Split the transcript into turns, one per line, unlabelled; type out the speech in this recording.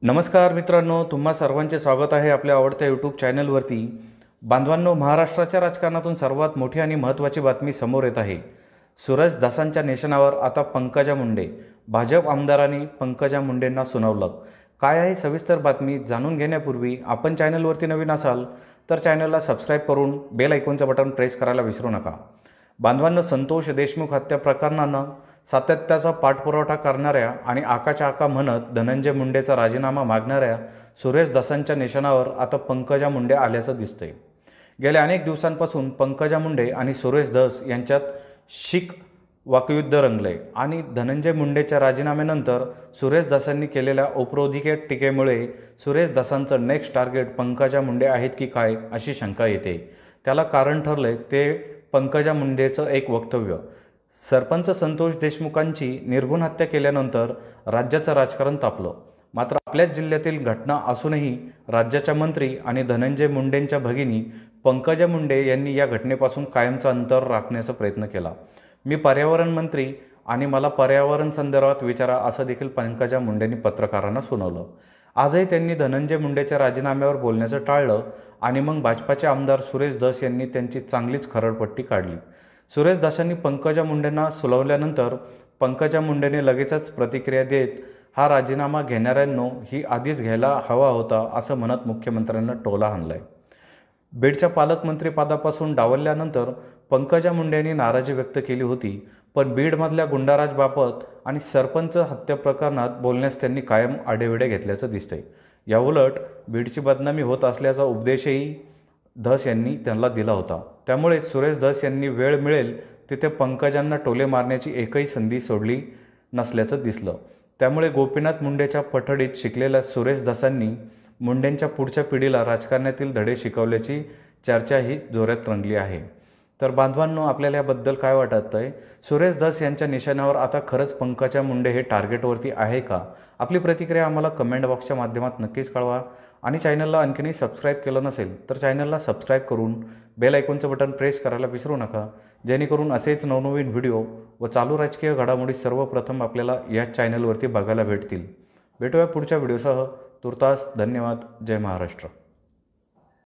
नमस्कार मित्रांनो, तुम्हा सर्वांचे स्वागत आहे आपल्या आवडत्या यूट्यूब चॅनलवरती. बांधवांनो, महाराष्ट्राच्या राजकारणातून सर्वात मोठी आणि महत्त्वाची बातमी समोर येत आहे. सुरेश धसांच्या निशाणावर आता पंकजा मुंडे. भाजप आमदारांनी पंकजा मुंडेंना सुनावलं. काय आहे सविस्तर बातमी जाणून घेण्यापूर्वी आपण चॅनलवरती नवीन असाल तर चॅनलला सबस्क्राईब करून बेल आयकॉनचं बटन प्रेस करायला विसरू नका. बांधवांनो, संतोष देशमुख हत्या प्रकरणानं सातत्याचा पाठपुरावा करणाऱ्या आणि आकाच्या आका म्हणत धनंजय मुंडेचा राजीनामा मागणाऱ्या सुरेश धसांच्या निशाणावर आता पंकजा मुंडे आल्याचं दिसतंय. गेल्या अनेक दिवसांपासून पंकजा मुंडे आणि सुरेश धस यांच्यात शीख वाकयुद्ध रंगलंय आणि धनंजय मुंडेच्या राजीनाम्यानंतर सुरेश धसांनी केलेल्या उपरोधिक टीकेमुळे सुरेश धसांचं नेक्स्ट टार्गेट पंकजा मुंडे आहेत की काय अशी शंका येते. त्याला कारण ठरलंय ते पंकजा मुंडेचं एक वक्तव्य. सरपंच संतोष देशमुखांची निर्घुण हत्या केल्यानंतर राज्याचं राजकारण तापलं. मात्र आपल्याच जिल्ह्यातील घटना असूनही राज्याच्या मंत्री आणि धनंजय मुंडेंच्या भगिनी पंकजा मुंडे यांनी या घटनेपासून कायमचा अंतर राखण्याचा प्रयत्न केला. मी पर्यावरण मंत्री आणि मला पर्यावरण संदर्भात विचारा असं देखील पंकजा मुंडेंनी पत्रकारांना सुनावलं. आजही त्यांनी धनंजय मुंडेच्या राजीनाम्यावर बोलण्याचं टाळलं आणि मग भाजपाचे आमदार सुरेश धस यांनी त्यांची चांगलीच खरडपट्टी काढली. सुरेश धसांनी पंकजा मुंडेंना सुनावल्यानंतर पंकजा मुंडेने लगेचच प्रतिक्रिया देत हा राजीनामा घेणाऱ्यांनो ही आधीच घ्यायला हवा होता असं म्हणत मुख्यमंत्र्यांना टोला हाणलाय. बीडच्या पालकमंत्रीपदापासून डावलल्यानंतर पंकजा मुंडे यांनी नाराजी व्यक्त केली होती, पण बीडमधल्या गुंडाराजबाबत आणि सरपंच हत्या प्रकरणात बोलण्यास त्यांनी कायम आडेवेडे घेतल्याचं दिसतंय. याउलट बीडची बदनामी होत असल्याचा उपदेशही धस यांनी त्यांना दिला होता. त्यामुळे सुरेश धस यांनी वेळ मिळेल तिथे पंकजांना टोले मारण्याची एकही संधी सोडली नसल्याचं दिसलं. त्यामुळे गोपीनाथ मुंडेच्या पठडीत शिकलेल्या सुरेश धसांनी मुंडेंच्या पुढच्या पिढीला राजकारणातील धडे शिकवल्याची चर्चाही जोरात रंगली आहे. तर बांधवांनो, आपल्याला याबद्दल काय वाटत आहे? सुरेश धस यांच्या निशाणावर आता खरंच पंकजा मुंडे हे टार्गेटवरती आहे का? आपली प्रतिक्रिया आम्हाला कमेंट बॉक्सच्या माध्यमात नक्कीच कळवा आणि चॅनलला आणखीनही सबस्क्राईब केलं नसेल तर चॅनलला सबस्क्राईब करून बेल आयकॉनचं बटन प्रेस करायला विसरू नका, जेणेकरून असेच नवनवीन व्हिडिओ व चालू राजकीय घडामोडी सर्वप्रथम आपल्याला याच चॅनलवरती बघायला भेटतील. भेटूया पुढच्या व्हिडिओसह. तुर्तास धन्यवाद. जय महाराष्ट्र.